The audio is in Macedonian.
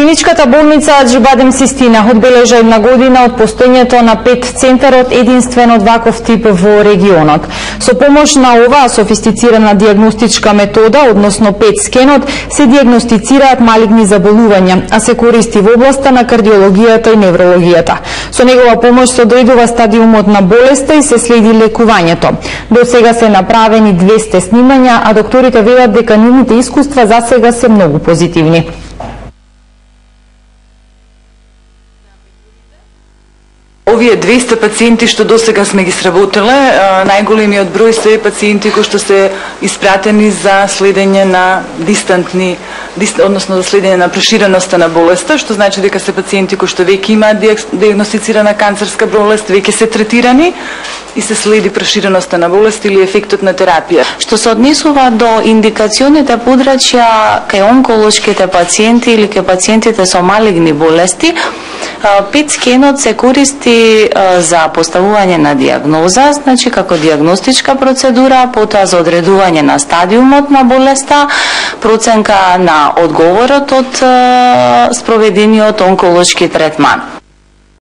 Клиничката болница Аџибадем Систина одбележа една година од постоењето на ПЕТ центарот единствен од ваков тип во регионот. Со помош на оваа софистицирана диагностичка метода, односно ПЕТ скенот, се диагностицираат малигни заболувања, а се користи во областа на кардиологијата и неврологијата. Со негова помош се одредува стадиумот на болеста и се следи лекувањето. До сега се направени 200 снимања, а докторите велат дека нивните искуства за сега се многу позитивни. Овие 200 пациенти што досега сме ги сработиле, најголемиот број се пациенти кои што се испратени за следење на односно за следење на проширеноста на болеста, што значи дека се пациенти кои што веќе имаат диагностицирана канцерска болест, веќе се третирани и се следи проширеноста на болест или ефектот на терапија. Што се однесува до индикационите подрачја кај онколошките пациенти или кај пациентите со малигни болести, ПЕТ скенот се користи за поставување на диагноза, значи како диагностичка процедура, потоа за одредување на стадиумот на болеста, проценка на одговорот од спроведениот онколошки третман.